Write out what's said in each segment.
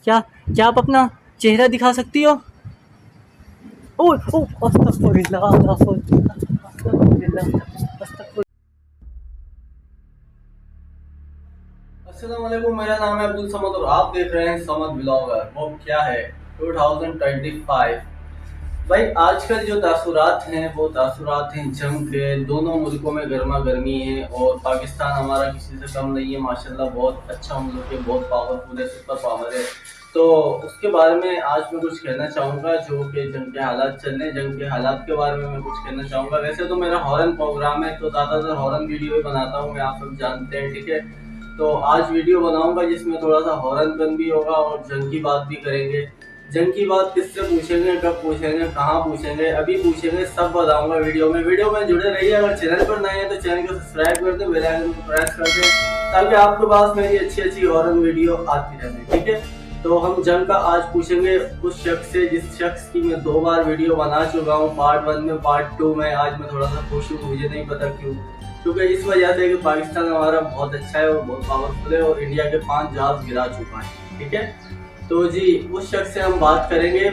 क्या क्या आप अपना चेहरा दिखा सकती हो? ओ ओ अस्तगफुरुल्लाह अस्तगफुरुल्लाह। अस्सलाम वालेकुम, मेरा नाम है अब्दुल समद और आप देख रहे हैं समद ब्लॉगर। वो क्या है 2025। भाई आजकल जो तासुरात हैं वो तासुरात हैं जंग के। दोनों मुल्कों में गर्मा गर्मी है और पाकिस्तान हमारा किसी से कम नहीं है। माशाल्लाह बहुत अच्छा मुल्क है, बहुत पावरफुल है, सुपर पावर है। तो उसके बारे में आज मैं कुछ कहना चाहूँगा जो कि जंग के हालात चल रहे हैं। जंग के हालात के बारे में मैं कुछ कहना चाहूँगा। वैसे तो मेरा हॉरन प्रोग्राम है तो ज़्यादातर हॉरन वीडियो ही बनाता हूँ, मैं आप सब जानते हैं, ठीक है। तो आज वीडियो बनाऊंगा जिसमें थोड़ा सा हॉरर फन भी होगा और जंग की बात भी करेंगे। जंग की बात किससे पूछेंगे, कब पूछेंगे, कहाँ पूछेंगे, अभी पूछेंगे, सब बताऊंगा वीडियो में जुड़े रहिए। अगर चैनल पर नए हैं तो चैनल को सब्सक्राइब कर दें, बेल आइकन को प्रेस कर दें ताकि आपके पास मेरी अच्छी अच्छी हॉरर वीडियो आती रहे, ठीक है। तो हम जंग का आज पूछेंगे उस शख्स से जिस शख्स की मैं 2 बार वीडियो बना चुका हूँ, पार्ट 1 में, पार्ट 2 में। आज मैं थोड़ा सा खुश हूँ, मुझे नहीं पता क्यों, क्योंकि इस वजह से कि पाकिस्तान हमारा बहुत अच्छा है और बहुत पावरफुल है और इंडिया के 5 जहाज गिरा चुका है, ठीक है। तो जी उस शख्स से हम बात करेंगे।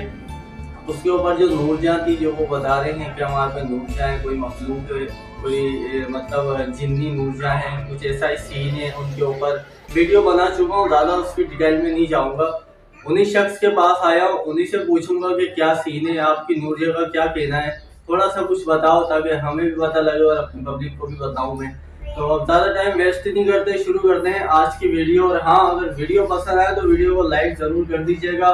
उसके ऊपर जो नूरजहां थी जो वो बता रहे हैं कि हमारे पे नूरजहां है, कोई मखलूक है, कोई मतलब जिन्नी नूरजहां है, कुछ ऐसा ही सीन है। उनके ऊपर वीडियो बना चुका हूँ, ज़्यादा उसकी डिटेल में नहीं जाऊँगा। उन्हीं शख्स के पास आया हूँ, उन्हीं से पूछूंगा कि क्या सीन है, आपकी नूरजहां का क्या कहना है, थोड़ा सा कुछ बताओ ताकि हमें भी पता लगे और अपनी पब्लिक को भी बताऊं मैं। तो अब ज़्यादा टाइम वेस्ट नहीं करते, शुरू करते हैं आज की वीडियो। और हाँ, अगर वीडियो पसंद आए तो वीडियो को लाइक ज़रूर कर दीजिएगा।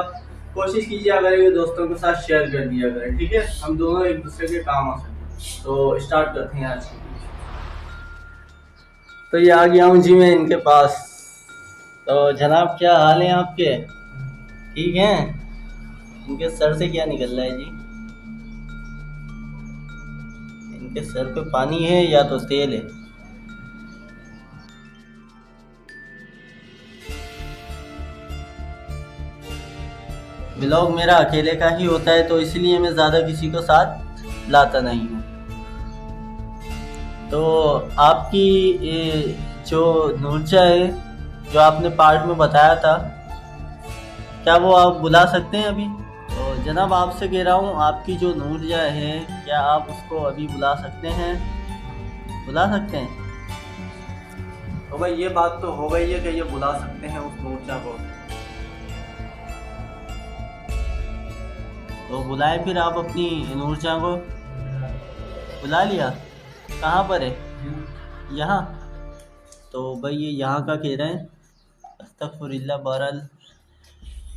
कोशिश कीजिए करेंगे दोस्तों के साथ शेयर कर दिया करें, ठीक है, हम दोनों एक दूसरे के काम आ सकें। तो स्टार्ट करते हैं आज की वीडियो। तो ये आ गया हूँ जी मैं इनके पास। तो जनाब क्या हाल है आपके? ठीक हैं? इनके सर से क्या निकल रहा है जी? इनके सर पे पानी है या तो तेल है। ब्लॉग मेरा अकेले का ही होता है तो इसलिए मैं ज़्यादा किसी को साथ लाता नहीं हूँ। तो आपकी जो नूरजहां है जो आपने पार्ट में बताया था, क्या वो आप बुला सकते हैं अभी? तो जनाब आपसे कह रहा हूँ आपकी जो नूरजहां है क्या आप उसको अभी बुला सकते हैं? बुला सकते हैं? तो भाई ये बात तो हो गई है कि ये बुला सकते हैं उस नूरजहां को। तो बुलाए फिर आप अपनी नूरजहां को। बुला लिया? कहाँ पर है? यहाँ? तो भाई ये यहाँ का कह रहे हैं। अस्तगफुरुल्लाह। बहरहाल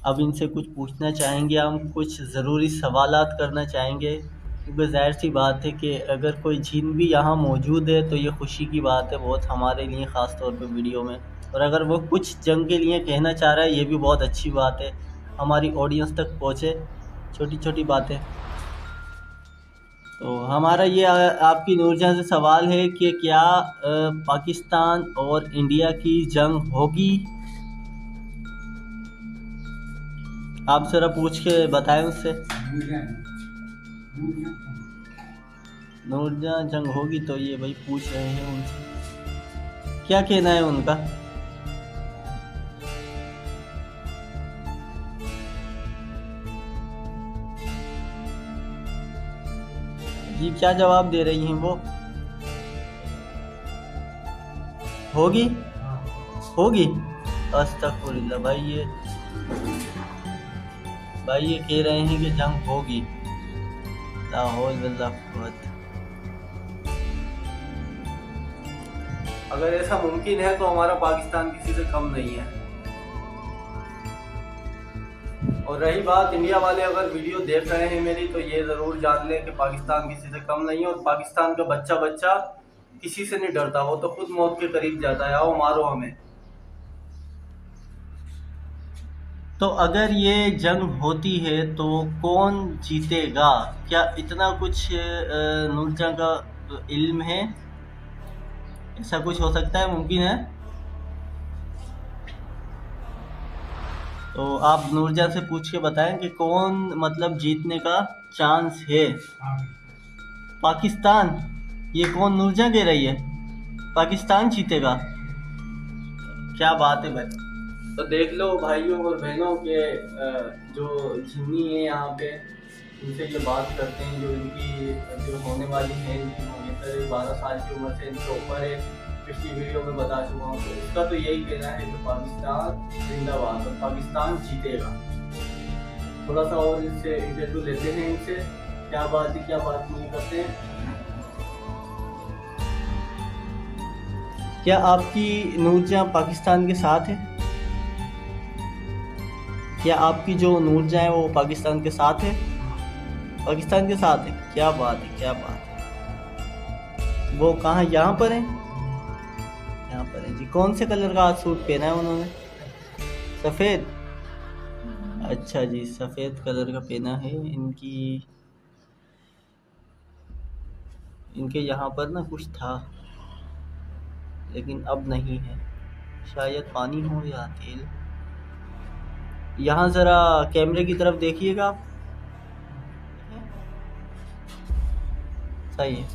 अब इनसे कुछ पूछना चाहेंगे, हम कुछ ज़रूरी सवालात करना चाहेंगे क्योंकि ज़ाहिर सी बात है कि अगर कोई जिन भी यहाँ मौजूद है तो ये खुशी की बात है बहुत हमारे लिए, ख़ास तौर पे वीडियो में। और अगर वो कुछ जंग के लिए कहना चाह रहा है ये भी बहुत अच्छी बात है, हमारी ऑडियंस तक पहुँचे छोटी छोटी बातें। तो हमारा ये आपकी नूरजहां से सवाल है कि क्या पाकिस्तान और इंडिया की जंग होगी? आप ज़रा पूछ के बताएं उससे। नूरजहां जंग होगी तो ये भाई पूछ रहे हैं उनसे क्या कहना है उनका। जी क्या जवाब दे रही हैं वो? होगी? होगी? अस्तगफुरुल्लाह। भाई ये कह रहे हैं कि जंग होगी। ला हौल वला कुव्वत। अगर ऐसा मुमकिन है तो हमारा पाकिस्तान किसी से कम नहीं है। और रही बात इंडिया वाले अगर वीडियो देख रहे हैं मेरी तो ये ज़रूर जान लें कि पाकिस्तान किसी से कम नहीं है और पाकिस्तान का बच्चा बच्चा किसी से नहीं डरता, वो तो खुद मौत के करीब जाता है, आओ मारो हमें। तो अगर ये जंग होती है तो कौन जीतेगा? क्या इतना कुछ नूरजहां का इल्म है? ऐसा कुछ हो सकता है, मुमकिन है? तो आप नूरजहां से पूछ के बताएं कि कौन मतलब जीतने का चांस है। पाकिस्तान? ये कौन नूरजहां कह रही है पाकिस्तान जीतेगा? क्या बात है भाई। तो देख लो भाइयों और बहनों के जो जिन्नी है यहाँ पे, इनसे ये बात करते हैं। जो इनकी जो होने वाली है, इनकी मोहितर 12 साल की उम्र से इनके ऊपर है, पिछली वीडियो में बता चुका हूँ। तो इसका तो यही कहना है कि पाकिस्तान जिंदाबाद और पाकिस्तान जीतेगा। थोड़ा सा और इससे इंटरव्यू लेते हैं इनसे, क्या बात है क्या बात नहीं करते हैं। क्या आपकी नूरजहां पाकिस्तान के साथ है? क्या आपकी जो नूरजहां है वो पाकिस्तान के साथ है? पाकिस्तान के साथ है, क्या बात है क्या बात है। वो कहाँ, यहाँ पर है? यहाँ पर है जी। कौन से कलर का आज सूट पहना है उन्होंने? सफ़ेद। अच्छा जी, सफ़ेद कलर का पहना है। इनके यहाँ पर ना कुछ था, लेकिन अब नहीं है। शायद पानी हो या तेल। यहाँ ज़रा कैमरे की तरफ देखिएगा आप। सही है।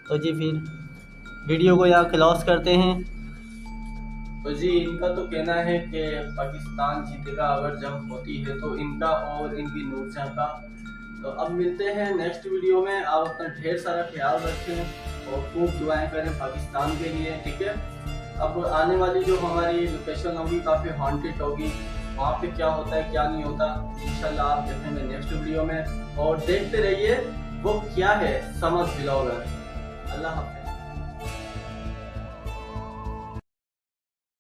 तो जी फिर वीडियो को यहाँ क्लोज करते हैं। तो जी इनका तो कहना है कि पाकिस्तान जीतेगा अगर जंग होती है तो, इनका और इनकी नूरजहां का। तो अब मिलते हैं नेक्स्ट वीडियो में। आप अपना ढेर सारा ख्याल रखें और खूब दुआएं करें पाकिस्तान के लिए, ठीक है। अब आने वाली जो हमारी लोकेशन होगी काफ़ी हॉन्टेड होगी, वहाँ पे क्या होता है क्या नहीं होता इंशाल्लाह आप देखेंगे नेक्स्ट वीडियो में। और देखते रहिए वो क्या है समझ ब्लॉगर। अल्लाह हाफ़िज़।